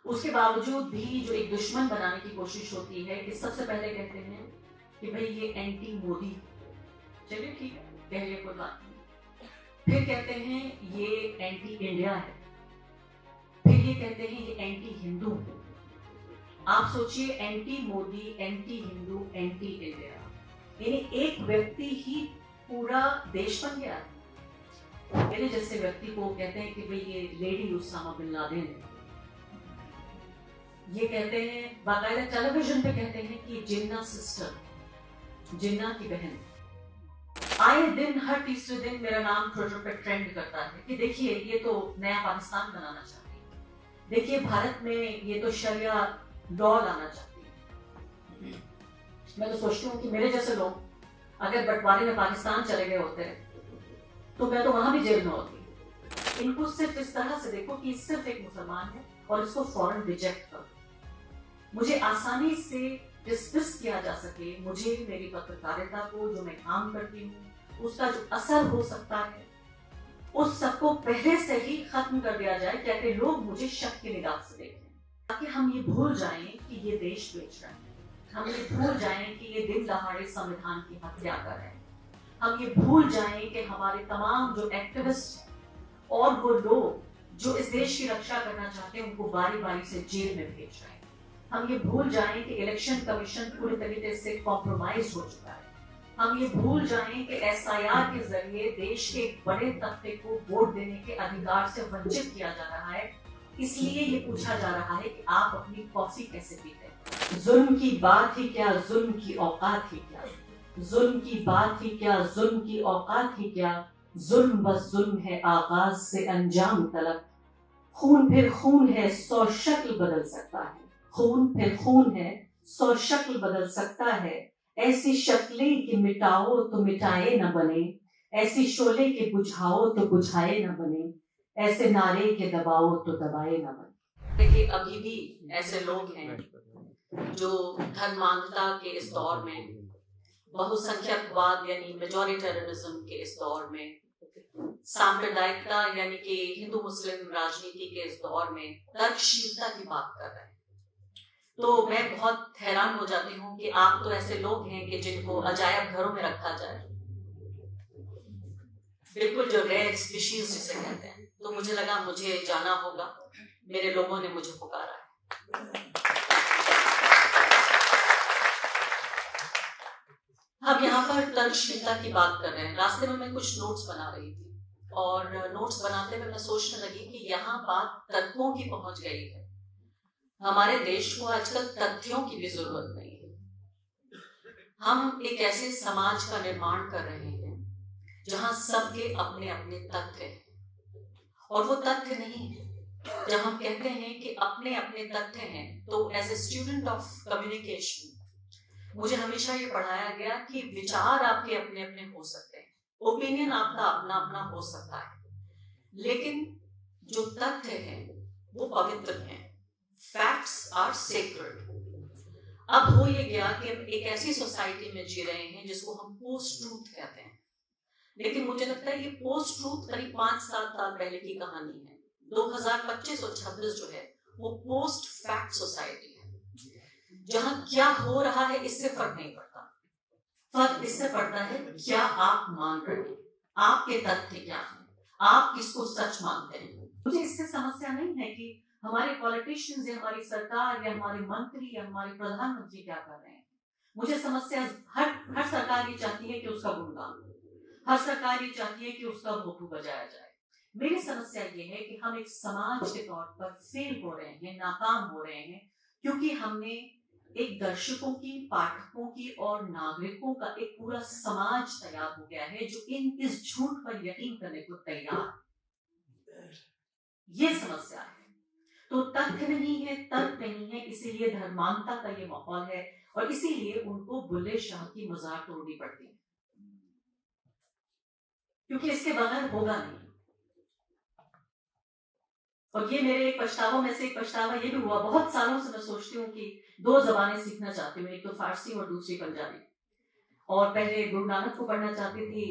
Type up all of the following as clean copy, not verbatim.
उसके बावजूद भी जो एक दुश्मन बनाने की कोशिश होती है कि सबसे पहले कहते हैं कि भाई ये एंटी मोदी, चलिए ठीक है, कह लिए कोई बात नहीं। फिर कहते हैं ये एंटी इंडिया है, फिर ये कहते हैं ये एंटी हिंदू है। आप सोचिए, anti Modi, anti Hindu, anti India, यानी एक व्यक्ति ही पूरा देश बन गया। मेरे जैसे व्यक्ति को कहते हैं कि भाई ये लेडी उसामा बिन लादेन है, ये कहते हैं बाकायदा टेलीविजन पे कहते हैं कि जिन्ना सिस्टर, जिन्ना की बहन। आए दिन हर तीसरे दिन मेरा नाम ट्विटर पे ट्रेंड करता है कि देखिए ये तो नया पाकिस्तान बनाना चाहती है, देखिए भारत में ये तो शरिया लॉ लाना चाहती है। मैं तो सोचती हूँ कि मेरे जैसे लोग अगर बंटवारे में पाकिस्तान चले गए होते तो मैं तो वहां भी जेल में होती। इनको सिर्फ इस तरह से देखो कि सिर्फ एक मुसलमान है और इसको फौरन रिजेक्ट करो, मुझे आसानी से डिस्मिस किया जा सके, मुझे मेरी पत्रकारिता को जो मैं काम करती हूँ उसका जो असर हो सकता है उस सबको पहले से ही खत्म कर दिया जाए, ताकि लोग मुझे शक की निगाह से देखें, ताकि हम ये भूल जाएं कि ये देश बेच रहे हैं, हम ये भूल जाएं कि ये दिन दहाड़े संविधान की हत्या कर रहे हैं, हम ये भूल जाएं कि हमारे तमाम जो एक्टिविस्ट हैं और वो लोग जो इस देश की रक्षा करना चाहते हैं उनको बारी बारी से जेल में भेज रहे हैं। हम ये भूल जाएं कि इलेक्शन कमीशन पूरी तरीके से कॉम्प्रोमाइज हो चुका है। हम ये भूल जाएं कि एसआईआर के जरिए देश के एक बड़े तबके को वोट देने के अधिकार से वंचित किया जा रहा है। इसलिए ये पूछा जा रहा है कि आप अपनी कॉफी कैसे पीते हैं। जुल्म की बात ही क्या, जुल्म की औकात ही क्या, जुल्म की बात ही क्या, जुल्म की औकात ही क्या, जुल्म बस जुल्म है आगाज से अंजाम तलक। खून फिर खून है, 100 शक्ल बदल सकता है, खून फिर खून है, 100 शक्ल बदल सकता है। ऐसी शक्लें कि मिटाओ तो मिटाए न बने, ऐसी शोले के बुझाओ तो बुझाए न बने, ऐसे नारे के दबाओ तो दबाए न बने। देखिए अभी भी ऐसे लोग हैं जो धर्मांधता के इस दौर में, बहुसंख्यकवाद यानी मेजॉरिटेरियनिज्म के इस दौर में, सांप्रदायिकता यानी कि हिंदू मुस्लिम राजनीति के इस दौर में तर्कशीलता की बात कर रहे हैं। तो मैं बहुत हैरान हो जाती हूँ कि आप तो ऐसे लोग हैं कि जिनको अजायब घरों में रखा जाए, बिल्कुल जो रेयर स्पीशीज जिसे कहते हैं। तो मुझे लगा मुझे जाना होगा, मेरे लोगों ने मुझे पुकारा है। हम यहाँ पर तर्कशीलता की बात कर रहे हैं। रास्ते में मैं कुछ नोट्स बना रही थी और नोट्स बनाते हुए मैं सोचने लगी कि यहाँ बात तत्वों की पहुंच गई है। हमारे देश को आजकल तथ्यों की भी जरूरत नहीं है। हम एक ऐसे समाज का निर्माण कर रहे हैं जहां सबके अपने अपने तथ्य हैं, और वो तथ्य नहीं है। जब हम कहते हैं कि अपने अपने तथ्य हैं, तो as a student of communication मुझे हमेशा ये पढ़ाया गया कि विचार आपके अपने अपने हो सकते हैं, ओपिनियन आपका अपना अपना हो सकता है, लेकिन जो तथ्य हैं वो पवित्र हैं। Facts are sacred. अब हो ये गया कि हम एक ऐसी सोसाइटी में जी रहे हैं जिसको हम पोस्ट ट्रूथ कहते हैं, लेकिन मुझे लगता है ये पोस्ट ट्रूथ करीब 5-7 साल पहले की कहानी है। 2025 और 26 जो है वो पोस्ट फैक्ट सोसाइटी है, जहां क्या हो रहा है इससे फर्क नहीं पड़ता। फर्क इससे पड़ता है क्या आप मान रहे हैं, आपके तथ्य क्या हैं, आप किसको सच मानते हैं। मुझे इससे समस्या नहीं है कि हमारे पॉलिटिशियंस या हमारी सरकार या हमारे मंत्री या हमारे प्रधानमंत्री क्या कर रहे हैं। मुझे समस्या हर सरकार ये चाहती है कि उसका गुणगान, हर सरकार ये चाहती है कि उसका भोपू बजाया जाए। मेरी समस्या ये है कि हम एक समाज के तौर पर फेल हो रहे हैं, नाकाम हो रहे हैं, क्योंकि हमने एक दर्शकों की, पाठकों की और नागरिकों का एक पूरा समाज तैयार हो गया है जो इस झूठ पर यकीन करने को तैयार। ये समस्या है। तो तथ्य नहीं है, तर्क नहीं है, इसीलिए धर्मांधता का ये माहौल है और इसीलिए उनको बुल्ले शाह की मजाक तोड़नी पड़ती है, क्योंकि इसके बगैर होगा नहीं। और ये मेरे एक पछतावों में से एक पछतावा ये भी हुआ, बहुत सालों से मैं सोचती हूँ कि 2 जबानें सीखना चाहती हूँ, एक तो फारसी और दूसरी पंजाबी। और पहले गुरु नानक को पढ़ना चाहती थी,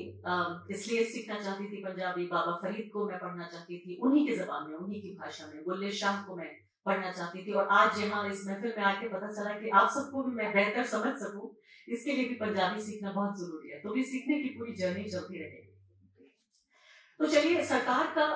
इसलिए सीखना चाहती थी पंजाबी। बाबा फरीद को मैं पढ़ना चाहती थी उन्हीं की जबान में, उन्हीं की भाषा में। बुल्ले शाह को मैं पढ़ना चाहती थी। और आज यहाँ इस महफिल में आके पता चला कि आप सबको भी मैं बेहतर समझ सकूं, इसके लिए भी पंजाबी सीखना बहुत जरूरी है। तो भी सीखने की पूरी जर्नी चलती रहेगी। तो चलिए, सरकार का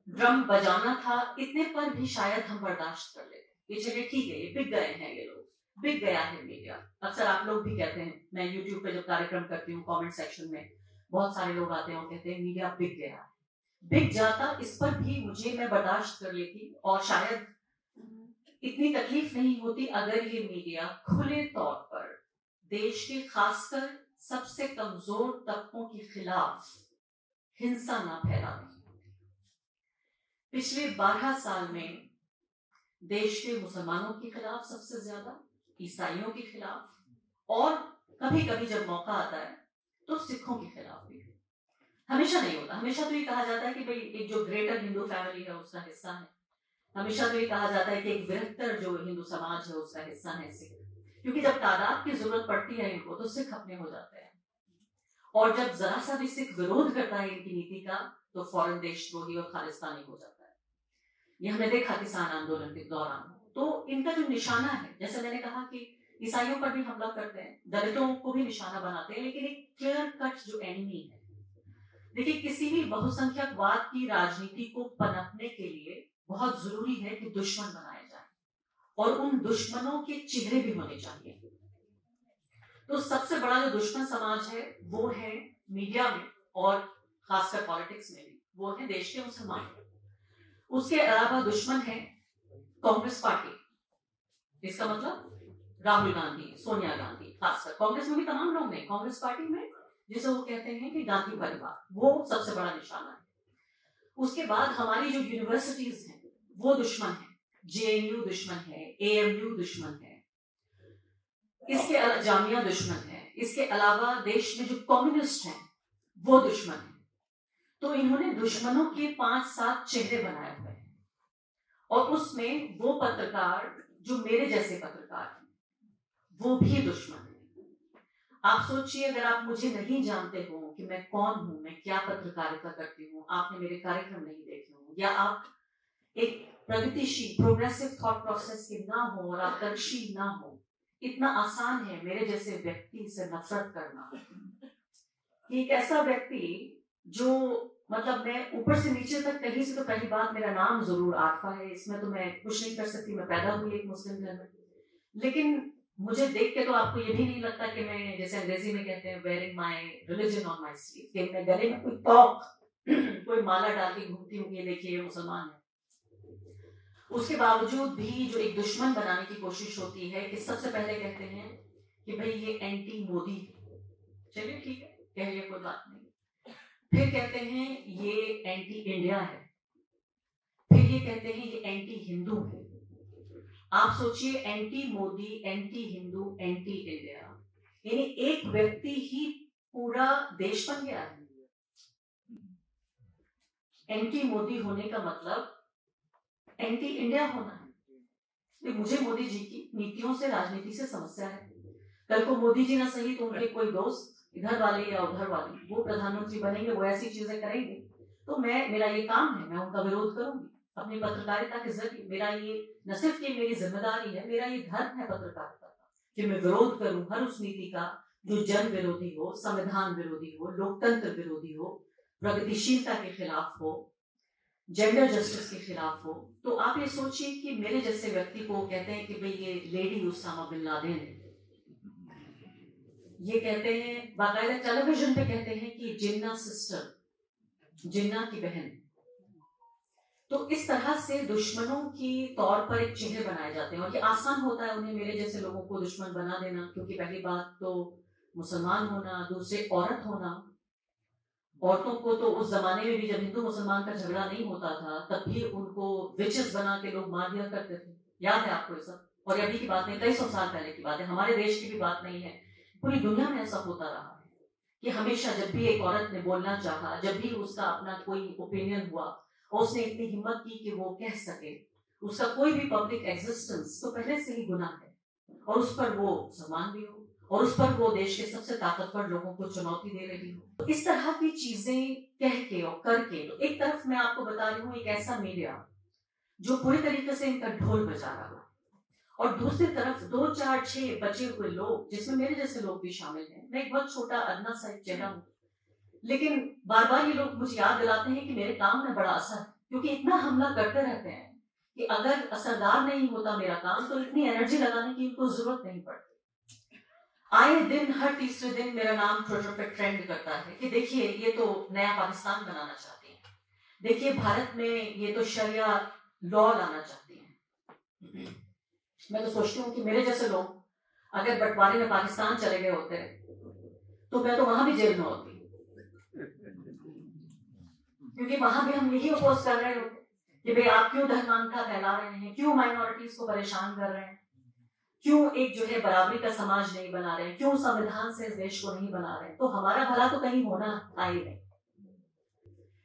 ड्रम बजाना था, इतने पर भी शायद हम बर्दाश्त कर लेते। ये चलिए ठीक है, ये बिक गए हैं, ये लोग बिक गया है मीडिया। अक्सर आप लोग भी कहते हैं, मैं यूट्यूब पे जब कार्यक्रम करती हूँ कमेंट सेक्शन में बहुत सारे लोग आते हैं और कहते हैं मीडिया बिक गया है। बिक जाता, इस पर भी मैं बर्दाश्त कर लेती, और शायद इतनी तकलीफ नहीं होती अगर ये मीडिया खुले तौर पर देश के खासकर सबसे कमजोर तबकों के खिलाफ हिंसा न फैलाती। पिछले 12 साल में देश के मुसलमानों के खिलाफ सबसे ज्यादा, ईसाइयों के खिलाफ, और कभी कभी जब मौका आता है तो सिखों के खिलाफ भी। हमेशा नहीं होता। हमेशा तो ये कहा जाता है कि भाई एक जो ग्रेटर हिंदू फैमिली है उसका हिस्सा है। हमेशा तो ये कहा जाता है कि एक बृहत्तर जो हिंदू समाज है उसका हिस्सा है सिख, क्योंकि जब तादाद की जरूरत पड़ती है इनको तो सिख अपने हो जाते हैं। और जब जरा सा भी सिख विरोध करता है इनकी नीति का तो फौरन देशद्रोही और खालिस्तानी हो जाता है। ये हमने देखा किसान आंदोलन के दौरान। तो इनका जो निशाना है, जैसे मैंने कहा कि ईसाइयों पर भी हमला करते हैं, दलितों को भी निशाना बनाते हैं, लेकिन एक क्लियर कट जो एनिमी है। देखिए, किसी भी बहुसंख्यकवाद की राजनीति को पनपने के लिए बहुत जरूरी है कि दुश्मन बनाए जाए, और उन दुश्मनों के चेहरे भी होने चाहिए। तो सबसे बड़ा जो दुश्मन समाज है वो है मीडिया में और खासकर पॉलिटिक्स में भी, वो है देश के मुसलमान। उसके अलावा दुश्मन है कांग्रेस पार्टी। इसका मतलब राहुल गांधी, सोनिया गांधी, खासकर कांग्रेस में भी तमाम लोग नहीं, कांग्रेस पार्टी में जिसे वो कहते हैं कि गांधी परिवार, वो सबसे बड़ा निशाना है। उसके बाद हमारी जो यूनिवर्सिटीज हैं वो दुश्मन है, जेएनयू दुश्मन है, एएमयू दुश्मन है, इसके अलावा जामिया दुश्मन है, इसके अलावा देश में जो कम्युनिस्ट हैं वो दुश्मन है। तो इन्होंने दुश्मनों के 5-7 चेहरे बनाए हुए हैं, और उसमें वो पत्रकार जो मेरे जैसे पत्रकार हैं वो भी दुश्मन है। आप सोचिए, अगर आप मुझे नहीं जानते हो कि मैं कौन हूं, मैं क्या पत्रकारिता करती हूँ, आपने मेरे कार्यक्रम नहीं देखे हो, या आप एक प्रगतिशील प्रोग्रेसिव थॉट प्रोसेस के ना हो और आप तर्कशील ना हो, इतना आसान है मेरे जैसे व्यक्ति से नफरत करना। एक ऐसा व्यक्ति जो, मतलब मैं ऊपर से नीचे तक कहीं से, तो पहली बात मेरा नाम जरूर आरफा है, इसमें तो मैं कुछ नहीं कर सकती, मैं पैदा हुई एक मुस्लिम घर में, लेकिन मुझे देख के तो आपको ये भी नहीं लगता कि मैं, जैसे अंग्रेजी में कहते हैं, wearing my religion on my sleeve, कि मैं गले में कोई तौक कोई माला डाल के घूमती हूँ, ये देखिए मुसलमान है। उसके बावजूद भी जो एक दुश्मन बनाने की कोशिश होती है कि सबसे पहले कहते हैं कि भाई ये एंटी मोदी है, चलिए ठीक है, कहिए, कोई बात नहीं। फिर कहते हैं ये एंटी इंडिया है, फिर ये कहते हैं ये एंटी हिंदू है। आप सोचिए, anti Modi, anti Hindu, anti India, यानी एक व्यक्ति ही पूरा देश बन गया है। एंटी मोदी होने का मतलब एंटी इंडिया होना है। मुझे मोदी जी की नीतियों से, राजनीति से समस्या है। कल को मोदी जी ना सही तो उनके कोई दोस्त, इधर वाले या उधर वाले, वो प्रधानमंत्री बनेंगे, वो ऐसी चीजें करेंगे, तो मेरा ये काम है, मैं उनका विरोध करूंगी अपनी पत्रकारिता के जरिए। मेरा ये न सिर्फ कि मेरी जिम्मेदारी है, मेरा ये धर्म है पत्रकारिता का, कि मैं विरोध करूं हर उस नीति का जो जन विरोधी हो, संविधान विरोधी हो, लोकतंत्र विरोधी हो, प्रगतिशीलता के खिलाफ हो, जेंडर जस्टिस के खिलाफ हो। तो आप ये सोचिए कि मेरे जैसे व्यक्ति को कहते हैं कि भाई ये लेडी उसामा बिन लादेन है, ये कहते हैं बाकायदा टेलीविजन पे कहते हैं कि जिन्ना सिस्टर, जिन्ना की बहन। तो इस तरह से दुश्मनों की तौर पर एक चिन्ह बनाए जाते हैं, और ये आसान होता है उन्हें मेरे जैसे लोगों को दुश्मन बना देना, क्योंकि पहली बात तो मुसलमान होना, दूसरे औरत होना। औरतों को तो उस जमाने में भी, जब हिंदू मुसलमान का झगड़ा नहीं होता था, तब भी उनको विचेस बना के लोग मार दिया करते थे। याद है आपको ये सब? और अभी की बात नहीं, कई सौ साल पहले की बात है, हमारे देश की भी बात नहीं है, पूरी दुनिया में ऐसा होता रहा है कि हमेशा जब भी एक औरत ने बोलना चाहा, जब भी उसका अपना कोई ओपिनियन हुआ और उसने इतनी हिम्मत की कि वो कह सके, उसका कोई भी पब्लिक एग्जिस्टेंस तो पहले से ही गुनाह है, और उस पर वो सम्मान भी हो, और उस पर वो देश के सबसे ताकतवर लोगों को चुनौती दे रही हो। तो इस तरह की चीजें कह के और करके, तो एक तरफ मैं आपको बता रही हूँ एक ऐसा मीडिया जो पूरी तरीके से इनका ढोल बजा रहा है, और दूसरी तरफ 2, 4, 6 बचे हुए लोग, जिसमें मेरे जैसे लोग भी शामिल हैं। मैं एक बहुत छोटा अदना सा एक चेहरा हूँ, लेकिन बार बार ये लोग मुझे याद दिलाते हैं कि मेरे काम में बड़ा असर है, क्योंकि इतना हमला करते रहते हैं कि अगर असरदार नहीं होता मेरा काम तो इतनी एनर्जी लगाने की इनको जरूरत नहीं पड़ती। आए दिन हर तीसरे दिन मेरा नाम ट्विटर पे ट्रेंड करता है कि देखिए ये तो नया पाकिस्तान बनाना चाहती हैं, देखिए भारत में ये तो शरिया लॉ लाना चाहती हैं। मैं तो सोचती हूँ कि मेरे जैसे लोग अगर बंटवारे में पाकिस्तान चले गए होते तो मैं तो वहां भी जेल में होती, क्योंकि वहां भी हम यही अपोज कर रहे होते कि भाई आप क्यों धर्मांधा फैला रहे हैं, क्यों माइनॉरिटीज को परेशान कर रहे हैं, क्यों एक जो है बराबरी का समाज नहीं बना रहे हैं, क्यों संविधान से इस देश को नहीं बना रहे हैं, तो हमारा भला तो कहीं होना था ही नहीं।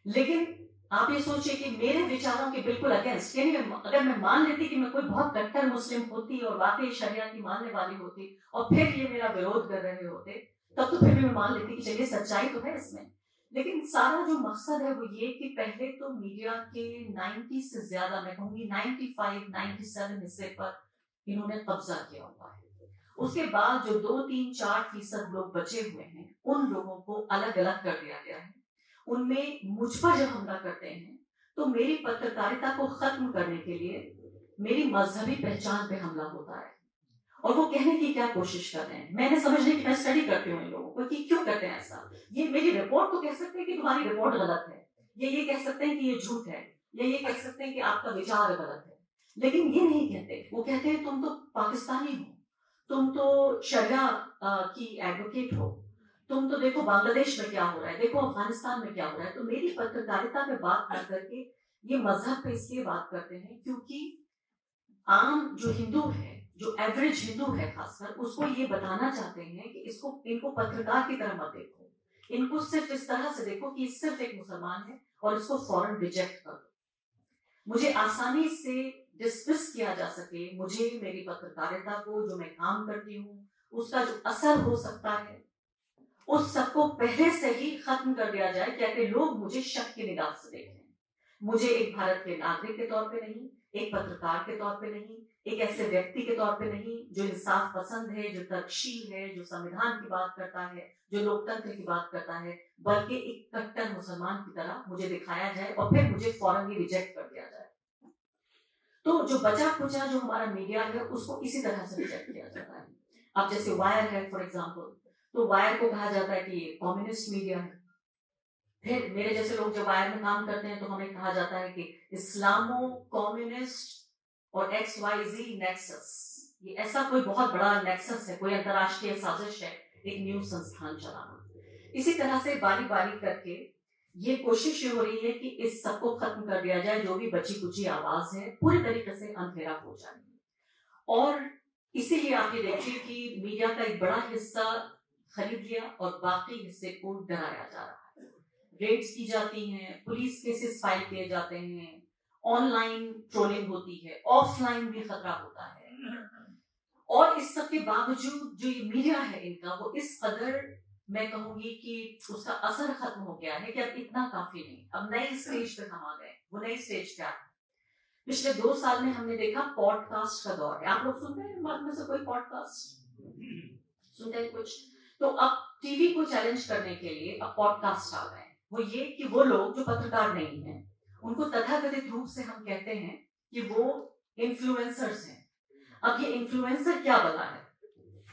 लेकिन आप ये सोचिए कि मेरे विचारों के बिल्कुल अगेंस्ट, यानी अगर मैं मान लेती कि मैं कोई बहुत कट्टर मुस्लिम होती और वाकई शरिया की मानने वाली होती और फिर ये मेरा विरोध कर रहे होते, तब तो फिर भी मैं मान लेती कि चलिए सच्चाई तो है इसमें। लेकिन सारा जो मकसद है वो ये कि पहले तो मीडिया के 90 से ज्यादा, मैं कहूंगी 95, 97 हिस्से पर इन्होंने कब्जा किया हुआ है। उसके बाद जो 2, 3, 4% लोग बचे हुए हैं, उन लोगों को अलग अलग कर दिया गया है। उनमें मुझ पर जब हमला करते हैं तो मेरी पत्रकारिता को खत्म करने के लिए मेरी मजहबी पहचान पे हमला होता है, और वो कहने की क्या कोशिश कर रहे हैं। मैंने समझने की मैं स्टडी करती हूँ इन लोगों को कि क्यों करते हैं ऐसा। ये मेरी रिपोर्ट तो कह सकते हैं कि तुम्हारी रिपोर्ट गलत है, ये कह सकते हैं कि ये झूठ है, या ये कह सकते हैं कि आपका विचार गलत है, लेकिन ये नहीं कहते। वो कहते हैं तुम तो पाकिस्तानी हो, तुम तो शरिया की एडवोकेट हो, तुम तो देखो बांग्लादेश में क्या हो रहा है, देखो अफगानिस्तान में क्या हो रहा है। तो मेरी पत्रकारिता पे बात कर करके ये मजहब पे इसलिए बात करते हैं क्योंकि आम जो हिंदू है, जो एवरेज हिंदू है खासकर, उसको ये बताना चाहते हैं कि इनको पत्रकार की तरह मत देखो, इनको सिर्फ इस तरह से देखो कि सिर्फ एक मुसलमान है और इसको फौरन रिजेक्ट कर दो। मुझे आसानी से डिस्मिस किया जा सके, मुझे मेरी पत्रकारिता को, जो मैं काम करती हूँ, उसका जो असर हो सकता है, उस सबको पहले से ही खत्म कर दिया जाए, क्या लोग मुझे शक की निगाह से देखें। मुझे एक भारत के नागरिक के तौर पे नहीं, एक पत्रकार के तौर पे नहीं, एक ऐसे व्यक्ति के तौर पे नहीं जो इंसाफ पसंद है, जो तर्कशील है, जो संविधान की बात करता है, जो लोकतंत्र की बात करता है, बल्कि एक कट्टर मुसलमान की तरह मुझे दिखाया जाए और फिर मुझे फौरन ही रिजेक्ट कर दिया जाए। तो जो बचा खुचा जो हमारा मीडिया है उसको इसी तरह से रिजेक्ट किया जाता है। अब जैसे वायर है फॉर एग्जाम्पल, तो वायर को कहा जाता है कि ये कम्युनिस्ट मीडिया है। फिर मेरे जैसे लोग जब वायर में काम करते हैं तो हमें कहा जाता है कि इस्लामो कम्युनिस्ट और XYZ नेक्सस, ये ऐसा कोई बहुत बड़ा नेक्सस है, कोई अंतरराष्ट्रीय साजिश है एक न्यूज संस्थान चलाना। इसी तरह से बारी बारी करके ये कोशिश हो रही है कि इस सबको खत्म कर दिया जाए, जो भी बची कुची आवाज है पूरी तरीके से अंधेरा हो जाए। और इसीलिए आप ये देखिए कि मीडिया का एक बड़ा हिस्सा खरीद लिया और बाकी हिस्से को डराया जा रहा है। रेड्स की जाती हैं, पुलिस केसेस फाइल किए जाते हैं, ऑनलाइन ट्रोलिंग होती है, ऑफलाइन भी खतरा होता है। और इस सब के बावजूद जो ये मीडिया है इनका, वो इस कदर, मैं कहूंगी कि उसका असर खत्म हो गया है कि अब इतना काफी नहीं, अब नई स्टेज पे हम आ गए। वो नई स्टेज क्या है? पिछले 2 साल में हमने देखा पॉडकास्ट का दौर है। आप लोग सुनते हैं बात में से कोई पॉडकास्ट सुनते हैं कुछ? तो अब टीवी को चैलेंज करने के लिए अब पॉडकास्ट आ गए। वो ये कि वो लोग जो पत्रकार नहीं है, उनको तथाकथित रूप से हम कहते हैं कि वो इन्फ्लुएंसर्स हैं। अब ये इन्फ्लुएंसर क्या बना है?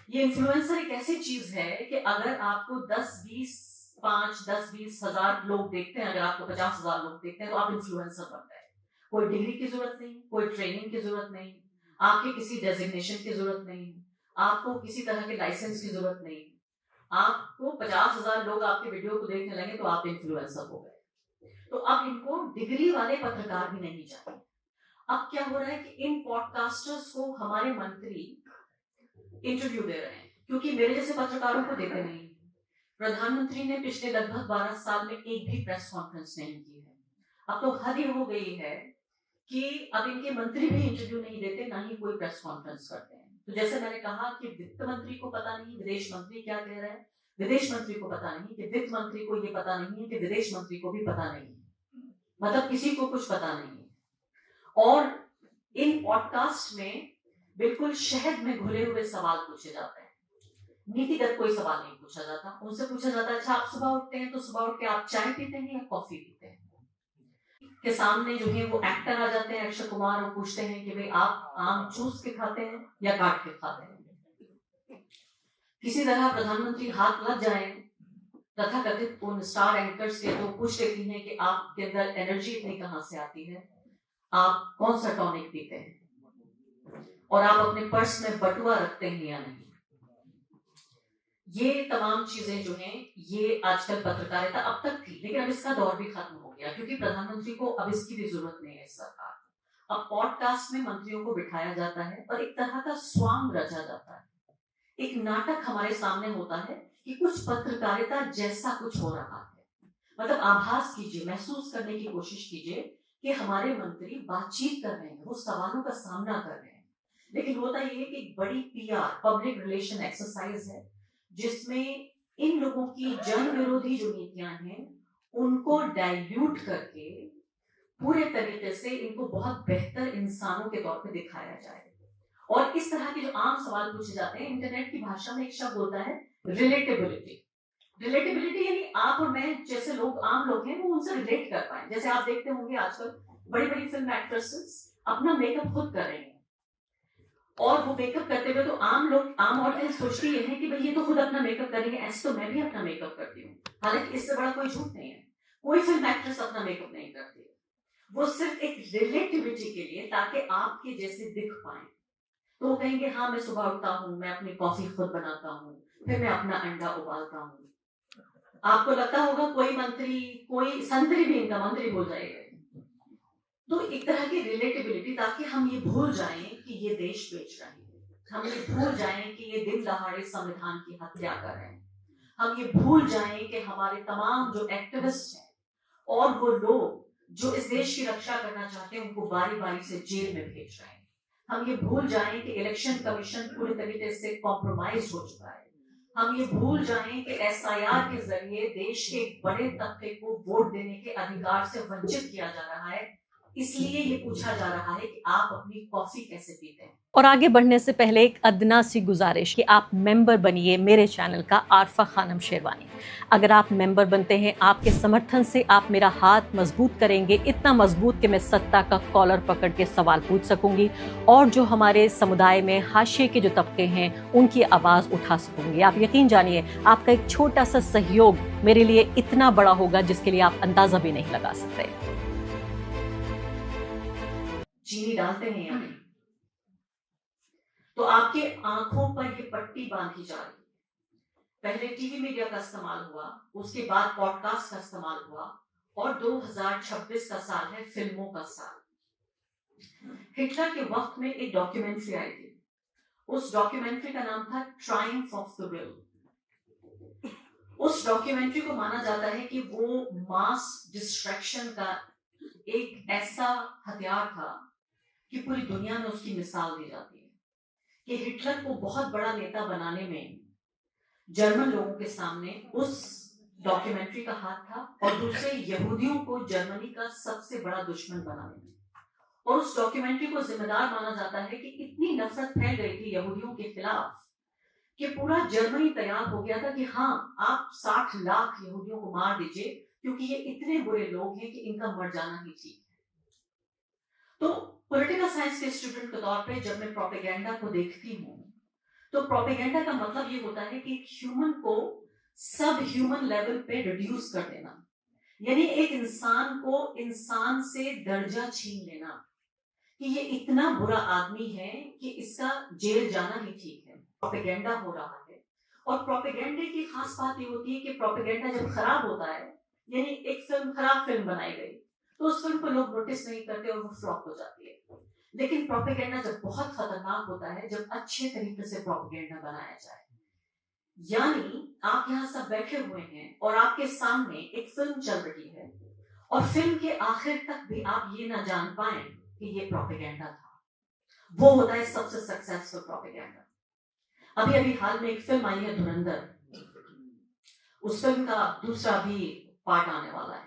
ये इन्फ्लुएंसर एक ऐसी चीज है कि अगर आपको 10-20 हजार लोग देखते हैं, अगर आपको 50,000 लोग देखते हैं, तो आप इन्फ्लुएंसर बन गए। कोई डिग्री की जरूरत नहीं, कोई ट्रेनिंग की जरूरत नहीं, आपके किसी डेजिग्नेशन की जरूरत नहीं, आपको किसी तरह के लाइसेंस की जरूरत नहीं। आपको 50,000 लोग आपके वीडियो को देखने लगे तो आप इन्फ्लुएंसर हो गए। तो अब इनको डिग्री वाले पत्रकार भी नहीं चाहिए। अब क्या हो रहा है कि इन पॉडकास्टर्स को हमारे मंत्री इंटरव्यू दे रहे हैं, क्योंकि मेरे जैसे पत्रकारों को देते नहीं। प्रधानमंत्री ने पिछले लगभग 12 साल में एक भी प्रेस कॉन्फ्रेंस नहीं की है। अब तो हद ही हो गई है कि अब इनके मंत्री भी इंटरव्यू नहीं देते, ना ही कोई प्रेस कॉन्फ्रेंस करते हैं। तो जैसे मैंने कहा कि वित्त मंत्री को पता नहीं विदेश मंत्री क्या कह रहा है, विदेश मंत्री को पता नहीं कि वित्त मंत्री को ये पता नहीं है कि विदेश मंत्री को भी पता नहीं है, मतलब किसी को कुछ पता नहीं है। और इन पॉडकास्ट में बिल्कुल शहद में घुले हुए सवाल पूछे जाते हैं। नीतिगत कोई सवाल नहीं पूछा जाता। उनसे पूछा जाता है, अच्छा आप सुबह उठते हैं तो सुबह उठ के आप चाय पीते हैं या कॉफी पीते हैं? के सामने जो है वो एक्टर आ जाते हैं, अक्षय कुमार, और पूछते हैं कि भाई आप आम चूस के खाते हैं या काट के खाते हैं? किसी तरह प्रधानमंत्री हाथ लग जाए तथाकथित उन स्टार एंकर्स के, तो पूछ लेती हैं कि आपके अंदर एनर्जी इतनी कहां से आती है, आप कौन सा टॉनिक पीते हैं, और आप अपने पर्स में बटुआ रखते हैं या नहीं। ये तमाम चीजें जो हैं ये आजकल पत्रकारिता अब तक थी, लेकिन अब इसका दौर भी खत्म हो गया, क्योंकि प्रधानमंत्री को अब इसकी भी जरूरत नहीं है। इस सरकार अब पॉडकास्ट में मंत्रियों को बिठाया जाता है और एक तरह का स्वांग रचा जाता है, एक नाटक हमारे सामने होता है कि कुछ पत्रकारिता जैसा कुछ हो रहा है। मतलब आभास कीजिए, महसूस करने की कोशिश कीजिए कि हमारे मंत्री बातचीत कर रहे हैं, वो सवालों का सामना कर रहे हैं, लेकिन होता यह है कि एक बड़ी पीआर पब्लिक रिलेशन एक्सरसाइज है, जिसमें इन लोगों की जन विरोधी जो नीतियां हैं उनको डाइल्यूट करके पूरे तरीके से इनको बहुत बेहतर इंसानों के तौर पे दिखाया जाए। और इस तरह के जो आम सवाल पूछे जाते हैं, इंटरनेट की भाषा में एक शब्द होता है रिलेटेबिलिटी। रिलेटेबिलिटी यानी आप और मैं जैसे लोग, आम लोग हैं, वो उनसे रिलेट कर पाए। जैसे आप देखते होंगे आजकल बड़ी बड़ी फिल्म एक्ट्रेसेस अपना मेकअप खुद कर रही हैं, और वो मेकअप करते हुए तो आम लोग, आम औरतें सोचती है कि भाई ये तो खुद अपना मेकअप करेंगे, ऐसे तो मैं भी अपना मेकअप करती हूँ। हालांकि इससे बड़ा कोई झूठ नहीं है, कोई फिल्म एक्ट्रेस अपना मेकअप नहीं करती, वो सिर्फ एक रिलेटिविटी के लिए, ताकि आपके जैसे दिख पाए। तो वो कहेंगे हाँ मैं सुबह उठता हूँ, मैं अपनी कॉफी खुद बनाता हूँ, फिर मैं अपना अंडा उबालता हूँ। आपको लगता होगा कोई मंत्री, कोई संतरी भी इनका मंत्री बोल जाएगा। तो एक तरह की रिलेटेबिलिटी, ताकि हम ये भूल जाएं कि ये देश बेच रहे हैं, हम ये भूल जाएं कि ये दिन दहाड़े संविधान की हत्या कर रहे हैं, हम ये भूल जाएं कि हमारे तमाम जो एक्टिविस्ट हैं और वो लोग जो इस देश की रक्षा करना चाहते हैं उनको बारी बारी से जेल में भेज रहे हैं। हम ये भूल जाएं कि इलेक्शन कमीशन पूरे तरीके से कॉम्प्रोमाइज हो चुका है। हम ये भूल जाएं कि एसआईआर के जरिए देश के एक बड़े तबके को वोट देने के अधिकार से वंचित किया जा रहा है। इसलिए ये पूछा जा रहा है कि आप अपनी कॉफी कैसे पीते हैं। और आगे बढ़ने से पहले एक अदना सी गुजारिश कि आप मेंबर बनिए मेरे चैनल का आरफा खानम शेरवानी। अगर आप मेंबर बनते हैं, आपके समर्थन से आप मेरा हाथ मजबूत करेंगे, इतना मजबूत कि मैं सत्ता का कॉलर पकड़ के सवाल पूछ सकूंगी और जो हमारे समुदाय में हाशिए के जो तबके हैं उनकी आवाज़ उठा सकूंगी। आप यकीन जानिए, आपका एक छोटा सा सहयोग मेरे लिए इतना बड़ा होगा जिसके लिए आप अंदाजा भी नहीं लगा सकते। चीनी डालते हैं या नहीं, तो आपके आंखों पर ये पट्टी बांधी जा रही है। पहले टीवी मीडिया का इस्तेमाल हुआ, उसके बाद पॉडकास्ट का इस्तेमाल हुआ, और 2026 का साल है फिल्मों का साल। हिटलर के वक्त में एक डॉक्यूमेंट्री आई थी, उस डॉक्यूमेंट्री का नाम था ट्रायम्फ ऑफ द विल। उस डॉक्यूमेंट्री को माना जाता है कि वो मास डिस्ट्रैक्शन का एक ऐसा हथियार था कि पूरी दुनिया में उसकी मिसाल दी जाती है कि हिटलर को बहुत बड़ा नेता बनाने में जर्मन लोगों के सामने उस डॉक्यूमेंट्री का हाथ था, और दूसरे यहूदियों को जर्मनी का सबसे बड़ा दुश्मन बनाने में। और उस डॉक्यूमेंट्री को जिम्मेदार माना जाता है कि इतनी नफरत फैल गई थी यहूदियों के खिलाफ कि पूरा जर्मनी तैयार हो गया था कि हाँ आप 60 लाख यहूदियों को मार दीजिए, क्योंकि ये इतने बुरे लोग हैं कि इनका मर जाना ही ठीक है। तो पॉलिटिकल साइंस के स्टूडेंट के तौर पे जब मैं प्रोपेगेंडा को देखती हूँ, तो प्रोपेगेंडा का मतलब ये होता है कि ह्यूमन को सब ह्यूमन लेवल पे रिड्यूस कर देना, यानी एक इंसान को इंसान से दर्जा छीन लेना कि ये इतना बुरा आदमी है कि इसका जेल जाना ही ठीक है। प्रोपेगेंडा हो रहा है, और प्रोपेगेंडे की खास बात ये होती है कि प्रोपेगेंडा जब खराब होता है, यानी एक फिल्म खराब फिल्म बनाई गई तो उस फिल्म को लोग नोटिस नहीं करते और वो फ्लॉप हो जाती है। लेकिन प्रोपेगेंडा जब बहुत खतरनाक होता है, जब अच्छे तरीके से प्रोपेगेंडा बनाया जाए, यानी आप यहाँ सब बैठे हुए हैं और आपके सामने एक फिल्म चल रही है और फिल्म के आखिर तक भी आप ये ना जान पाए कि ये प्रोपेगेंडा था, वो होता है सबसे सक्सेसफुल प्रोपेगेंडा। अभी अभी हाल में एक फिल्म आई है धुरंधर, उस फिल्म का दूसरा भी पार्ट आने वाला है।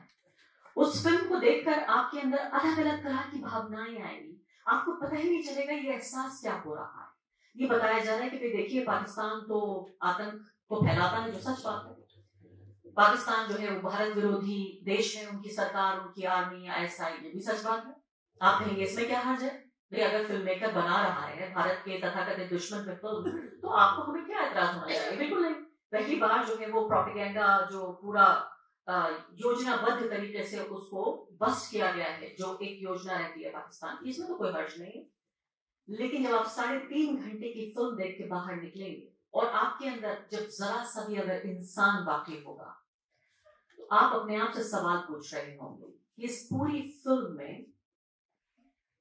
उस फिल्म को देखकर आपके अंदर अलग अलग तरह की भावनाएं आएंगी, आपको पता ही नहीं चलेगा ये एहसास क्या हो रहा है। ये बताया जा रहा है कि देखिए पाकिस्तान तो आतंक को फैलाता है, जो सच बात है। पाकिस्तान जो है वो भारत विरोधी देश है, उनकी सरकार, उनकी आर्मी, ISI, ये भी सच बात है। आप कहेंगे इसमें क्या हर्ज है? भाई अगर फिल्म मेकर बना रहा है भारत के तथाकथित दुश्मन पे फिल्म, तो आपको हमें क्या एतराज होना चाहिए? बिल्कुल नहीं। पहली बार जो है वो प्रोपेगेंडा जो पूरा योजनाबद्ध तरीके से उसको बस्ट किया गया है, जो एक योजना रहती है पाकिस्तान की, इसमें तो कोई हर्ज नहीं है। लेकिन जब आप 3.5 घंटे की फिल्म देख के बाहर निकलेंगे और आपके अंदर जब जरा सा भी अगर इंसान बाकी होगा, तो आप अपने आप से सवाल पूछ रहे होंगे कि इस पूरी फिल्म में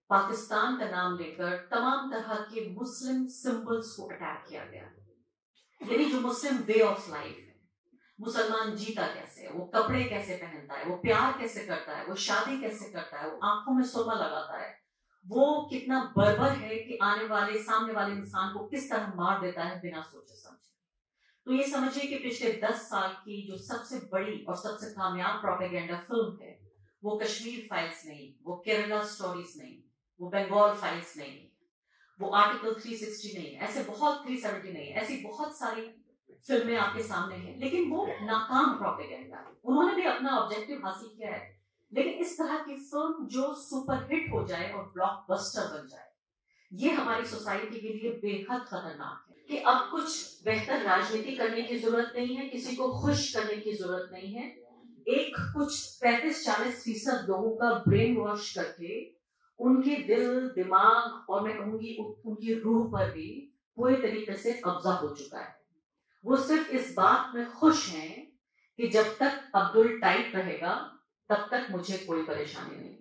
पाकिस्तान का नाम लेकर तमाम तरह के मुस्लिम सिंबल्स को अटैक किया गया, यानी जो मुस्लिम वे ऑफ लाइफ है, मुसलमान जीता कैसे है, वो कपड़े कैसे पहनता है, वो प्यार कैसे करता है, वो शादी कैसे करता है, वो आंखों में सुरमा लगाता है, वो कितना बर्बर है कि आने वाले सामने वाले इंसान को किस तरह मार देता है बिना सोचे समझे। तो ये समझिए कि पिछले 10 साल की जो सबसे बड़ी और सबसे कामयाब प्रोपेगेंडा फिल्म है, वो कश्मीर फाइल्स नहीं, वो केरला स्टोरीज नहीं, वो बंगाल फाइल्स नहीं, वो आर्टिकल 360 नहीं, ऐसे बहुत 370 नहीं, ऐसी बहुत सारी फिल्में आपके सामने हैं, लेकिन वो नाकाम प्रोपेगेंडा है। उन्होंने भी अपना ऑब्जेक्टिव हासिल किया है, लेकिन इस तरह की फिल्म जो सुपरहिट हो जाए और ब्लॉकबस्टर बन जाए, ये हमारी सोसाइटी के लिए बेहद खतरनाक है। कि अब कुछ बेहतर राजनीति करने की जरूरत नहीं है, किसी को खुश करने की जरूरत नहीं है, एक कुछ 35-40% लोगों का ब्रेन वॉश करके उनके दिल, दिमाग और मैं कहूंगी उनकी रूह पर भी पूरे तरीके से कब्जा हो चुका है। वो सिर्फ इस बात में खुश हैं कि जब तक अब्दुल टाइट रहेगा तब तक मुझे कोई परेशानी नहीं।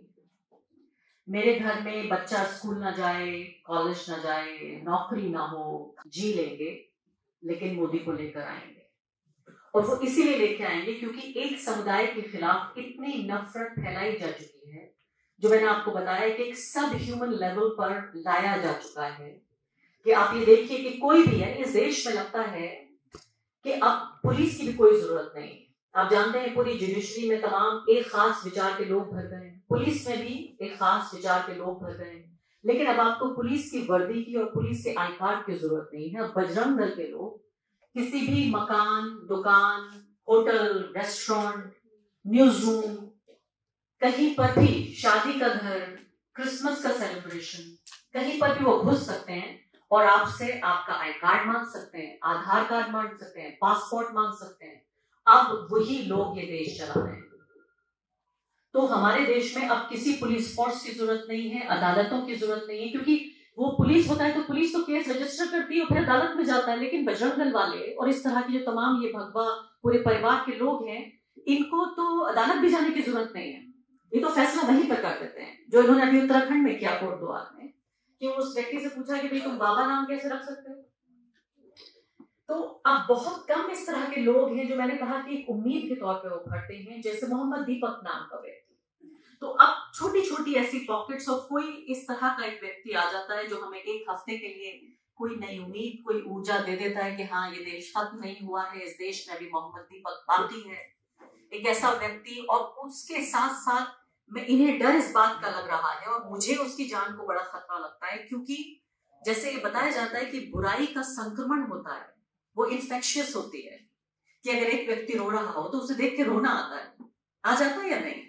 मेरे घर में बच्चा स्कूल ना जाए, कॉलेज ना जाए, नौकरी ना हो, जी लेंगे, लेकिन मोदी को लेकर आएंगे। और वो इसीलिए लेके आएंगे क्योंकि एक समुदाय के खिलाफ इतनी नफरत फैलाई जा चुकी है, जो मैंने आपको बताया कि एक सब ह्यूमन लेवल पर लाया जा चुका है। कि आप ये देखिए कि कोई भी है इस देश में, लगता है कि अब पुलिस की भी कोई जरूरत नहीं। आप जानते हैं पूरी जुडिशरी में तमाम एक खास विचार के लोग भर गए हैं, पुलिस में भी एक खास विचार के लोग भर गए हैं, लेकिन अब आपको पुलिस की वर्दी की और पुलिस के आई कार्ड की जरूरत नहीं है। बजरंग दल के लोग किसी भी मकान, दुकान, होटल, रेस्टोरेंट, न्यूज रूम, कहीं पर भी, शादी का घर, क्रिसमस का सेलिब्रेशन, कहीं पर भी वो घुस सकते हैं और आपसे आपका आई कार्ड मांग सकते हैं, आधार कार्ड मांग सकते हैं, पासपोर्ट मांग सकते हैं। अब वही लोग ये देश चला रहे हैं। तो हमारे देश में अब किसी पुलिस फोर्स की जरूरत नहीं है, अदालतों की जरूरत नहीं है, क्योंकि वो पुलिस होता है तो पुलिस तो केस रजिस्टर करती है और फिर अदालत में जाता है। लेकिन बजरंग दल वाले और इस तरह की जो तमाम ये भगवा पूरे परिवार के लोग हैं, इनको तो अदालत भी जाने की जरूरत नहीं है, ये तो फैसला वहीं पर कर देते हैं। जो इन्होंने अभी उत्तराखंड में किया कोटद्वार में, कि उस व्यक्ति से पूछा कि भाई तुम बाबा नाम कैसे रख सकते हो। तो अब बहुत कम इस तरह के लोग हैं जो मैंने कहा कि एक उम्मीद के तौर पे उभरते हैं, जैसे मोहम्मद दीपक नाम का व्यक्ति। तो अब छोटी छोटी ऐसी पॉकेट्स ऑफ कोई इस तरह का एक व्यक्ति आ जाता है जो हमें एक हफ्ते के लिए कोई नई उम्मीद, कोई ऊर्जा दे देता है कि हाँ ये देश खत्म नहीं हुआ है, इस देश में भी मोहम्मद दीपक बाकी है। एक ऐसा व्यक्ति, और उसके साथ साथ में इन्हें डर इस बात का लग रहा है और मुझे उसकी जान को बड़ा खतरा लगता है, क्योंकि जैसे ये बताया जाता है कि बुराई का संक्रमण होता है, वो इन्फेक्शियस होती है, कि अगर एक व्यक्ति रो रहा हो तो उसे देख के रोना आता है, आ जाता है या नहीं।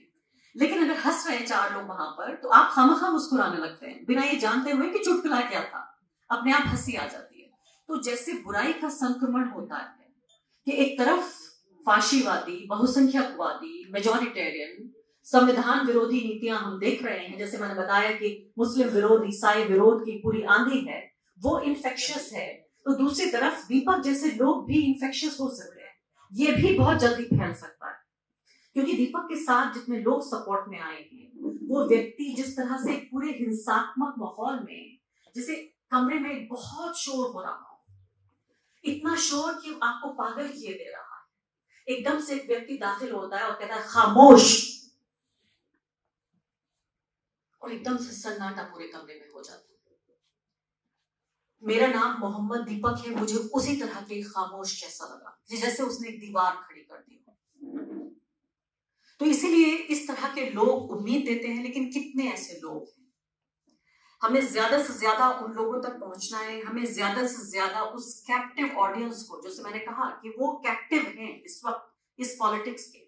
लेकिन अगर हंस रहे 4 लोग वहां पर तो आप खामखा मुस्कुराने लगते हैं बिना ये जानते हुए कि चुटकुला क्या था, अपने आप हंसी आ जाती है। तो जैसे बुराई का संक्रमण होता है कि एक तरफ फाशीवादी, बहुसंख्यकवादी, मेजॉरिटेरियन, संविधान विरोधी नीतियां हम देख रहे हैं, जैसे मैंने बताया कि मुस्लिम विरोध, ईसाई विरोध की पूरी आंधी है, वो इन्फेक्शियस है। तो दूसरी तरफ दीपक जैसे लोग भी इन्फेक्शियस हो सकते हैं, ये भी बहुत जल्दी फैल सकता है, क्योंकि दीपक के साथ जितने लोग सपोर्ट में आए हैं, वो व्यक्ति जिस तरह से पूरे हिंसात्मक माहौल में, जैसे कमरे में बहुत शोर हो रहा हो, इतना शोर कि आपको पागल किए दे रहा है, एकदम से एक व्यक्ति दाखिल होता है और कहता है खामोश, और एकदम से सन्नाटा पूरे कमरे में हो जाता है। मेरा नाम मोहम्मद दीपक है, मुझे उसी तरह के खामोश जैसा लगा, जैसे उसने एक दीवार खड़ी कर दी। तो इसीलिए इस तरह के लोग उम्मीद देते हैं, लेकिन कितने ऐसे लोग हैं? हमें ज्यादा से ज्यादा उन लोगों तक पहुंचना है, हमें ज्यादा से ज्यादा उस कैप्टिव ऑडियंस को, जैसे मैंने कहा कि वो कैप्टिव हैं इस वक्त इस पॉलिटिक्स के,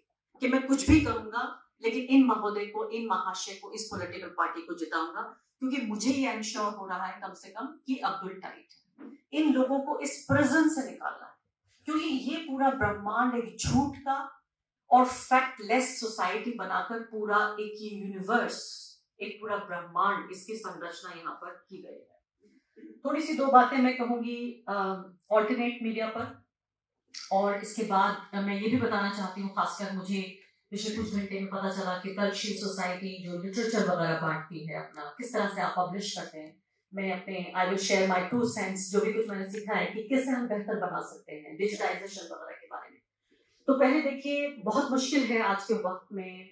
कि मैं कुछ भी करूंगा लेकिन इन महोदय को, इन महाशय को, इस पॉलिटिकल पार्टी को जिताऊंगा, क्योंकि मुझे ये इंश्योर हो रहा है कम से कम कि अब्दुल टाइट इन लोगों को इस प्रिजन से निकालना है, क्योंकि ये पूरा ब्रह्मांड एक झूठ का और फैक्टलेस सोसाइटी बनाकर पूरा एक यूनिवर्स, एक पूरा ब्रह्मांड, इसकी संरचना यहाँ पर की गई है। थोड़ी सी दो बातें मैं कहूंगी ऑल्टरनेट मीडिया पर, और इसके बाद मैं ये भी बताना चाहती हूँ, खासकर मुझे पिछले कुछ घंटे में पता चला कि तर्कशील सोसाइटी जो लिटरेचर वगैरह बांटती है अपना, किस तरह से आप पब्लिश करते हैं, मैं अपने I will share my 2 cents, जो भी कुछ मैंने सीखा है कि कैसे हम बेहतर बना सकते हैं डिजिटाइजेशन वगैरह के बारे में। तो पहले देखिए, बहुत मुश्किल है आज के वक्त में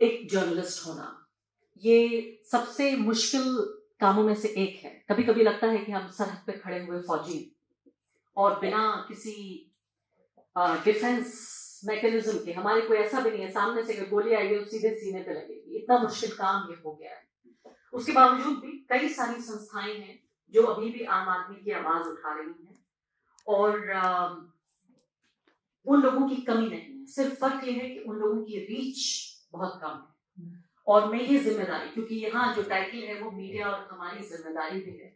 एक जर्नलिस्ट होना, ये सबसे मुश्किल कामों में से एक है। कभी कभी लगता है कि हम सरहद पे खड़े हुए फौजी और बिना किसी डिफेंस मैकेनिज्म के, हमारे कोई ऐसा भी नहीं है सामने से गोली आएगी और सीधे सीने पे लगेगी, इतना मुश्किल काम ये हो गया है। उसके बावजूद भी कई सारी संस्थाएं हैं जो अभी भी आम आदमी की आवाज उठा रही हैं, और उन लोगों की कमी नहीं है, सिर्फ फर्क ये है कि उन लोगों की रीच बहुत कम है। और मैं ये जिम्मेदारी, क्योंकि यहाँ जो टाइटल है वो मीडिया और हमारी जिम्मेदारी भी है,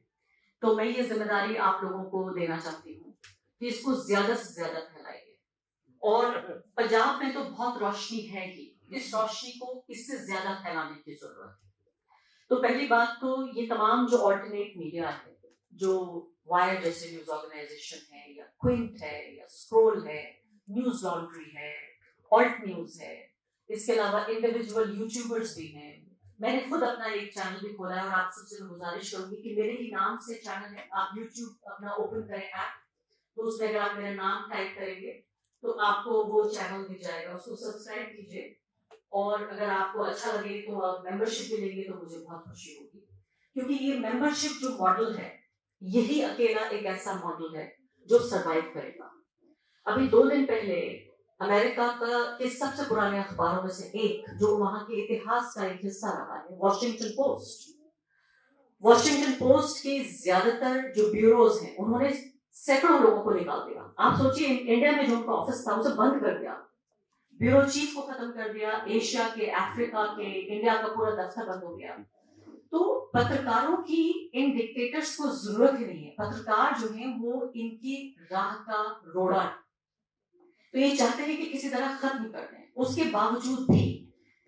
तो मैं ये जिम्मेदारी आप लोगों को देना चाहती हूँ कि इसको ज्यादा से ज्यादा फैलाइए। और पंजाब में तो बहुत रोशनी है ही, इस रोशनी को इससे ज्यादा फैलाने की जरूरत है। तो पहली बात तो ये तमाम जो ऑल्टरनेट मीडिया है, जो वायर जैसे न्यूज ऑर्गेनाइजेशन है, या क्विंट है, या स्क्रोल है, न्यूज लॉन्ड्री है, ऑल्ट न्यूज है, इसके अलावा इंडिविजुअल यूट्यूबर्स भी हैं। मैंने खुद अपना एक चैनल भी खोला है, और आप सबसे मैं गुजारिश करूंगी कि मेरे ही नाम से चैनल है, आप यूट्यूब अपना ओपन करें ऐप, तो उसमें अगर आप मेरा नाम टाइप करेंगे तो आपको वो चैनल दिख जाएगा, उसको सब्सक्राइब कीजिए, और अगर आपको अच्छा लगे तो आप मेंबरशिप भी लेंगे तो मुझे बहुत खुशी होगी, क्योंकि ये मेंबरशिप जो मॉडल है, यही अकेला एक ऐसा मॉडल है जो सरवाइव करेगा। अभी 2 दिन पहले अमेरिका का के सबसे पुराने अखबारों में से एक, जो वहां के इतिहास का एक हिस्सा रहा है, वॉशिंगटन पोस्ट के ज्यादातर जो ब्यूरोज हैं, उन्होंने सैकड़ों लोगों को निकाल दिया। आप सोचिए, इंडिया में जो उनका ऑफिस था उसे बंद कर दिया, ब्यूरो चीफ को खत्म कर दिया, एशिया के, अफ्रीका के, इंडिया का पूरा दफ्तर बंद हो गया। तो पत्रकारों की इन डिक्टेटर्स को जरूरत ही नहीं है, पत्रकार जो है वो इनकी राह का रोड़ा, तो ये चाहते हैं कि किसी तरह खत्म कर दें। उसके बावजूद भी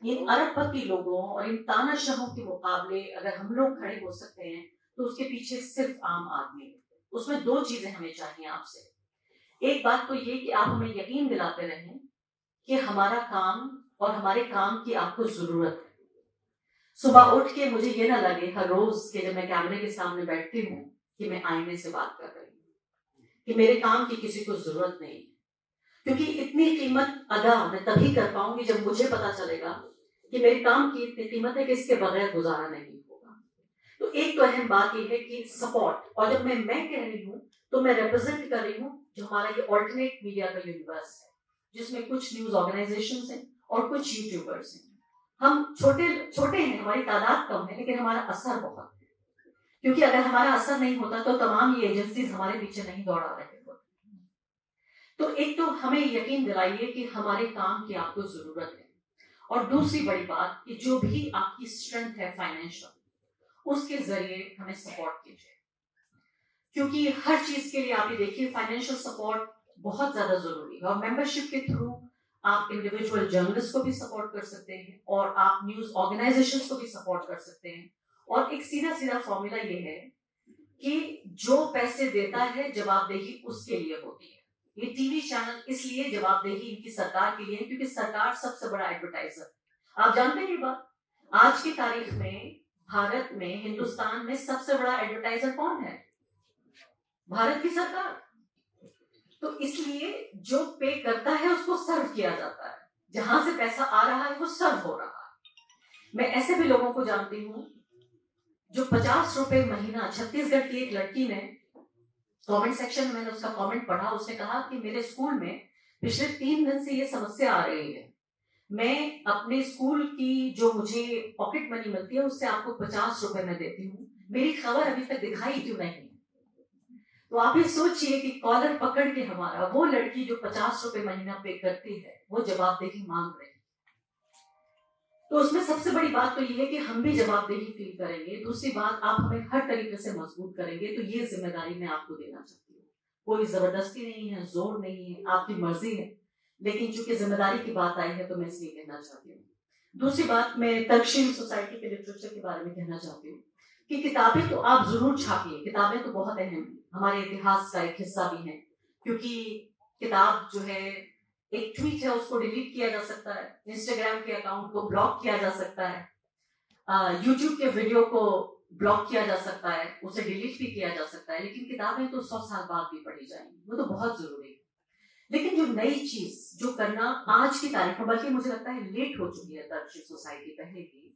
इन अरबपति लोगों और इन तानाशाहों के मुकाबले अगर हम लोग खड़े हो सकते हैं, तो उसके पीछे सिर्फ आम आदमी है। उसमें 2 चीजें हमें चाहिए आपसे। एक बात तो ये कि आप हमें यकीन दिलाते रहें कि हमारा काम और हमारे काम की आपको जरूरत है। सुबह उठ के मुझे ये ना लगे हर रोज के जब मैं कैमरे के सामने बैठती हूँ कि मैं आईने से बात कर रही हूँ, कि मेरे काम की किसी को जरूरत नहीं है, क्योंकि इतनी कीमत अदा मैं तभी कर पाऊंगी जब मुझे पता चलेगा कि मेरे काम की इतनी कीमत है कि इसके बगैर गुजारा नहीं होगा। तो एक तो अहम बात यह है कि सपोर्ट, और जब मैं कह रही हूँ तो मैं रिप्रेजेंट कर रही हूँ जो हमारा ये ऑल्टरनेट मीडिया का यूनिवर्स है, जिसमें कुछ न्यूज ऑर्गेनाइजेशंस हैं और कुछ यूट्यूबर्स हैं। हम छोटे हैं, हमारी तादाद कम है, लेकिन हमारा असर बहुत है, क्योंकि अगर हमारा असर नहीं होता तो तमाम ये एजेंसीज हमारे पीछे नहीं दौड़ा रहे होते। तो एक तो हमें यकीन दिलाइए कि हमारे काम की आपको जरूरत है, और दूसरी बड़ी बात कि जो भी आपकी स्ट्रेंथ है फाइनेंशियल, उसके जरिए हमें सपोर्ट कीजिए, क्योंकि हर चीज के लिए आप ये देखिए फाइनेंशियल सपोर्ट बहुत ज्यादा जरूरी है। और मेंबरशिप के थ्रू आप इंडिविजुअल जर्नलिस्ट को भी सपोर्ट कर सकते हैं, और आप न्यूज ऑर्गेनाइजेशंस को भी सपोर्ट कर सकते हैं। और एक सीधा फॉर्मूला ये है कि जो पैसे देता है जवाबदेही उसके लिए होती है। ये टीवी चैनल इसलिए जवाबदेही इनकी सरकार के लिए है, क्योंकि सरकार सबसे बड़ा एडवर्टाइजर। आप जानते हैं ये बात, आज की तारीख में भारत में, हिंदुस्तान में सबसे बड़ा एडवर्टाइजर कौन है? भारत की सरकार। तो इसलिए जो पे करता है उसको सर्व किया जाता है, जहां से पैसा आ रहा है वो सर्व हो रहा है। मैं ऐसे भी लोगों को जानती हूँ जो 50 रुपए महीना, छत्तीसगढ़ की एक लड़की ने कमेंट सेक्शन में, मैंने उसका कमेंट पढ़ा, उसने कहा कि मेरे स्कूल में पिछले 3 दिन से ये समस्या आ रही है, मैं अपने स्कूल की जो मुझे पॉकेट मनी मिलती है उससे आपको 50 रुपए मैं देती हूँ, मेरी खबर अभी तक दिखाई क्यों नहीं? तो आप ये सोचिए कि कॉलर पकड़ के हमारा वो लड़की जो 50 रुपए महीना पे करती है वो जवाबदेही मांग रही है। तो उसमें सबसे बड़ी बात तो ये है कि हम भी जवाबदेही फील करेंगे। दूसरी बात, आप हमें हर तरीके से मजबूत करेंगे, तो ये जिम्मेदारी मैं आपको देना चाहती हूँ। कोई जबरदस्ती नहीं है, जोर नहीं है, आपकी मर्जी है, लेकिन चूंकि जिम्मेदारी की बात आई है तो मैं इसलिए कहना चाहती हूँ। दूसरी बात, मैं तर्कशील सोसाइटी के लिटरेचर के बारे में कहना चाहती हूँ कि किताबें तो आप जरूर छापिए, किताबें तो बहुत अहम है, हमारे इतिहास का एक हिस्सा भी है, क्योंकि किताब जो है एक ट्वीट है उसको डिलीट किया जा सकता है, इंस्टाग्राम के अकाउंट को ब्लॉक किया जा सकता है, यूट्यूब के वीडियो को ब्लॉक किया जा सकता है, उसे डिलीट भी किया जा सकता है, लेकिन किताबें तो 100 साल बाद भी पढ़ी जाएंगी, वो तो बहुत जरूरी है। लेकिन जो नई चीज जो करना आज की तारीख में, बल्कि मुझे लगता है लेट हो चुकी है तर्कशील सोसाइटी पहले की,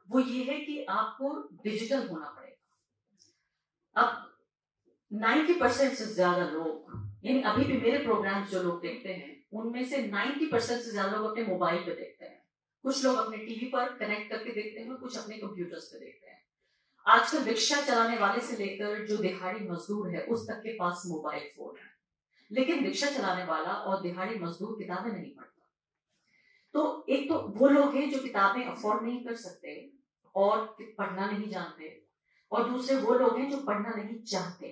वो ये है कि आपको डिजिटल होना पड़ेगा। अब 90% से ज्यादा लोग, यानी अभी भी मेरे प्रोग्राम जो लोग देखते हैं उनमें से 90% से ज्यादा लोग अपने मोबाइल पे देखते हैं, कुछ लोग अपने टीवी पर कनेक्ट करके देखते हैं, कुछ अपने कंप्यूटर्स पे देखते हैं। आजकल रिक्शा चलाने वाले से लेकर जो दिहाड़ी मजदूर है उस तक के पास मोबाइल फोन है, लेकिन रिक्शा चलाने वाला और दिहाड़ी मजदूर किताबें नहीं पढ़ता। तो एक तो वो लोग हैं जो किताबें अफोर्ड नहीं कर सकते और पढ़ना नहीं जानते, और दूसरे वो लोग हैं जो पढ़ना नहीं चाहते।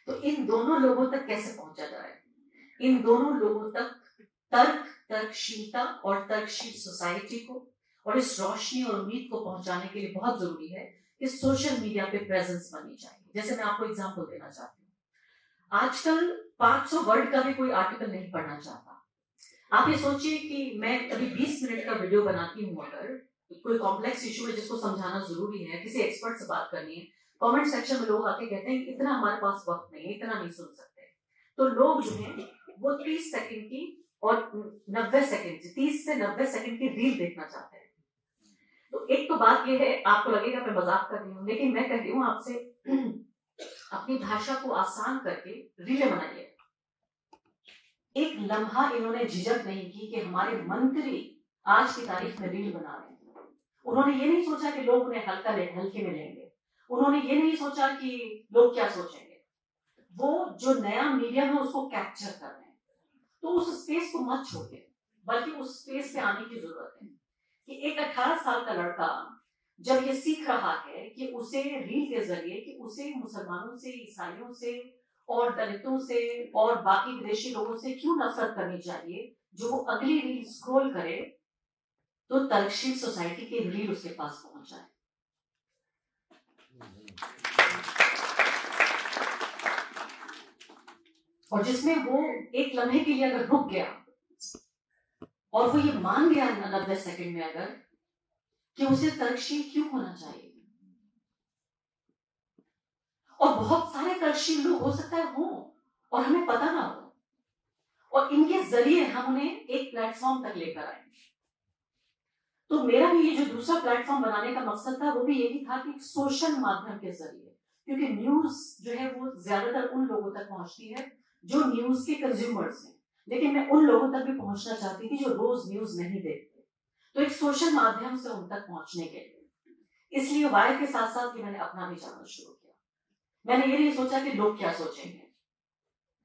तो इन दोनों लोगों तक कैसे पहुंचा जाए? इन दोनों लोगों तक तर्कशीलता और तर्कशील सोसाइटी को और इस रोशनी और उम्मीद को पहुंचाने के लिए बहुत जरूरी है कि सोशल मीडिया पे प्रेजेंस बननी चाहिए। जैसे मैं आपको एग्जांपल देना चाहती हूँ, आजकल 500 वर्ड का भी कोई आर्टिकल नहीं पढ़ना चाहता। आप ये सोचिए कि मैं अभी 20 मिनट का वीडियो बनाती हूँ, अगर कोई कॉम्प्लेक्स इशू है जिसको समझाना जरूरी है, किसी एक्सपर्ट से बात करनी है, कमेंट सेक्शन में लोग आके कहते हैं इतना हमारे पास वक्त नहीं है, इतना नहीं सुन सकते, तो लोग जो है वो 30 सेकंड की और 90 सेकंड, 30 से 90 सेकंड की रील देखना चाहते हैं। तो एक तो बात ये है, आपको लगेगा मैं मजाक कर रही हूँ, लेकिन मैं कह रही हूँ आपसे अपनी भाषा को आसान करके रीलें बनाइए। एक लम्हा इन्होंने झिझक नहीं की कि हमारे मंत्री आज की तारीख में रील बना रहे हैं। उन्होंने ये नहीं सोचा कि लोग उन्हें हल्के में लेंगे, उन्होंने ये नहीं सोचा कि लोग क्या सोचेंगे। वो जो नया मीडिया है उसको कैप्चर कर रहे हैं। तो उस स्पेस को मत छोड़िए, बल्कि उस स्पेस पे आने की जरूरत है कि एक 18 साल का लड़का जब ये सीख रहा है कि उसे रील के जरिए कि उसे मुसलमानों से, ईसाइयों से और दलितों से और बाकी विदेशी लोगों से क्यों नफरत करनी चाहिए, जो वो अगली रील स्क्रॉल करे तो तर्कशील सोसाइटी की रील उसके पास पहुंच जाए। और जिसमें वो एक लम्हे के लिए अगर रुक गया और वो ये मान गया 90 सेकंड में अगर कि उसे तर्कशील क्यों होना चाहिए, और बहुत सारे तर्कशील लोग हो सकता है हो और हमें पता ना हो, और इनके जरिए हम उन्हें एक प्लेटफॉर्म तक लेकर आए। तो मेरा भी ये जो दूसरा प्लेटफॉर्म बनाने का मकसद था वो भी यही था कि सोशल माध्यम के जरिए, क्योंकि न्यूज जो है वो ज्यादातर उन लोगों तक पहुंचती है जो न्यूज के कंज्यूमर्स हैं, लेकिन मैं उन लोगों तक भी पहुंचना चाहती थी जो रोज न्यूज नहीं देखते। तो एक सोशल माध्यम से उन तक पहुंचने के लिए, इसलिए वायर के साथ साथ मैंने अपना भी जानना शुरू किया। मैंने ये नहीं सोचा कि लोग क्या सोचेंगे,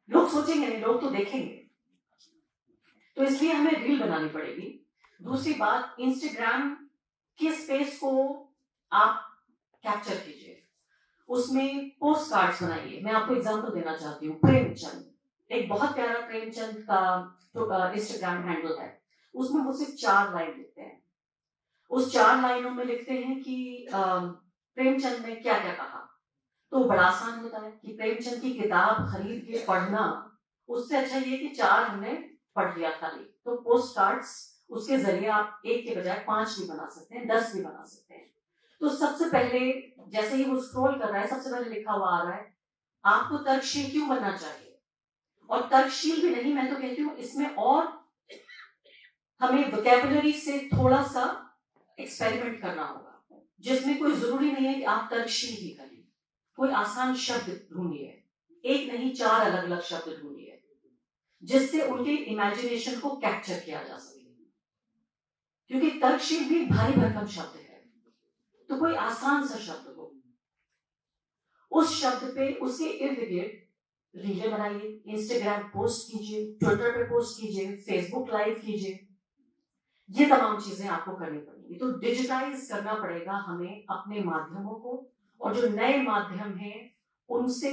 लोग सोचेंगे नहीं, लोग तो देखेंगे, तो इसलिए हमें रील बनानी पड़ेगी। दूसरी बात, इंस्टाग्राम के स्पेस को आप कैप्चर कीजिए, उसमें पोस्ट कार्ड्स बनाइए। मैं आपको एग्जांपल देना चाहती हूँ, प्रेमचंद, एक बहुत प्यारा प्रेमचंद का इंस्टाग्राम हैंडल है, उसमें वो सिर्फ 4 लाइन लिखते हैं। उस 4 लाइनों में लिखते हैं कि प्रेमचंद ने क्या क्या कहा, तो बड़ा आसान होता है कि प्रेमचंद की किताब खरीद के पढ़ना, उससे अच्छा ये कि 4 हमने पढ़ लिया खाली। तो पोस्ट कार्ड्स उसके जरिए आप 1 के बजाय 5 भी बना सकते हैं, 10 भी बना सकते हैं। तो सबसे पहले जैसे ही वो स्क्रॉल कर रहा है, सबसे पहले लिखा हुआ आ रहा है आपको तर्कशील क्यों बनना चाहिए, और तर्कशील भी नहीं, मैं तो कहती हूँ इसमें और हमें वोकैबुलरी से थोड़ा सा एक्सपेरिमेंट करना होगा, जिसमें कोई जरूरी नहीं है कि आप तर्कशील ही करें। कोई आसान शब्द ढूंढिए, 1 नहीं 4 अलग अलग शब्द ढूंढिए, जिससे उनके इमेजिनेशन को कैप्चर किया जा सके। क्योंकि तर्कशील भी भारी भरकम शब्द है, तो कोई आसान सा शब्द हो, उस शब्द पे उसके इर्द गिर्द रीलें बनाइए, इंस्टाग्राम पोस्ट कीजिए, ट्विटर पे पोस्ट कीजिए, फेसबुक लाइव कीजिए। ये तमाम चीजें आपको करनी पड़ेंगी। तो डिजिटाइज करना पड़ेगा हमें अपने माध्यमों को, और जो नए माध्यम हैं उनसे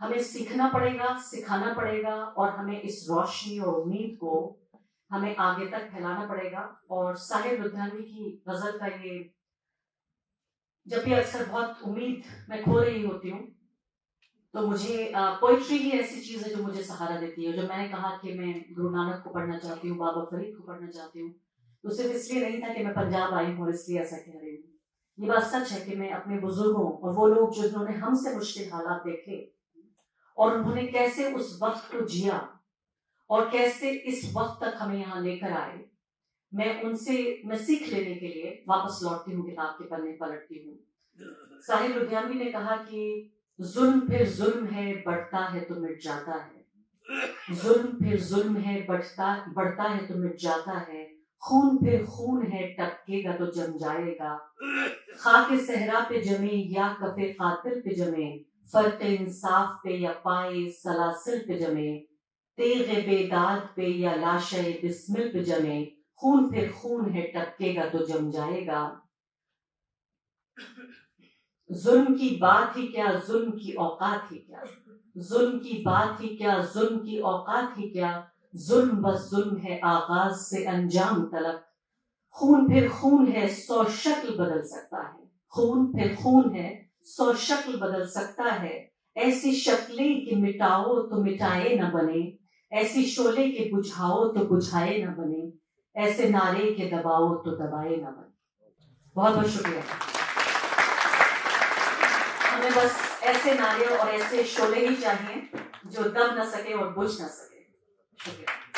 हमें सीखना पड़ेगा, सिखाना पड़ेगा, और हमें इस रोशनी और उम्मीद को हमें आगे तक फैलाना पड़ेगा। और साहिर लुधियानवी की गजल का ये, जब भी अक्सर बहुत उम्मीद मैं खो रही होती हूँ, तो मुझे पोइट्री ही ऐसी चीज है जो मुझे सहारा देती है। जो मैंने कहा कि मैं गुरु नानक को पढ़ना चाहती हूँ, बाबा फरीद को पढ़ना चाहती हूँ, तो सिर्फ इसलिए नहीं था कि मैं पंजाब आई हूँ और इसलिए ऐसा कह रही हूँ। ये बात सच है कि मैं अपने बुजुर्गों और वो लोग जिन्होंने हमसे मुश्किल हालात देखे और उन्होंने कैसे उस वक्त को जिया और कैसे इस वक्त तक हमें यहाँ लेकर आए, मैं सीख लेने के लिए वापस लौटती हूँ, किताब के पन्ने पलटती हूँ। साहिर लुधियानवी ने कहा कि जुल्म फिर जुल्म है, बढ़ता है तो मिट जाता है। जुल्म फिर जुल्म है, बढ़ता है तो मिट जाता है। खून फिर खून है, टपकेगा तो जम जाएगा। खाके सहरा पे जमे या कफे कातिल पे जमे, फर्क इंसाफ पे या पाए सलासिल पे जमे, तेगे बेदाद पे या लाशे बिस्मिल पे जमे, खून फिर खून है, टपकेगा तो जम जाएगा। जुल्म की बात ही क्या, जुल्म की औकात ही क्या, जुल्म की बात ही क्या, जुल्म की औकात ही क्या, जुल्म बस जुल्म है आगाज से अंजाम तलक। खून फिर खून है, 100 शक्ल बदल सकता है। खून फिर खून है, 100 शक्ल बदल सकता है। ऐसी शक्लें कि मिटाओ तो मिटाए न बने, ऐसी शोले के बुझाओ तो बुझाए न बने, ऐसे नारे के दबाओ तो दबाए न बने। बहुत बहुत शुक्रिया। हमें बस ऐसे नारे और ऐसे शोले ही चाहिए जो दब न सके और बुझ न सके। शुक्रिया।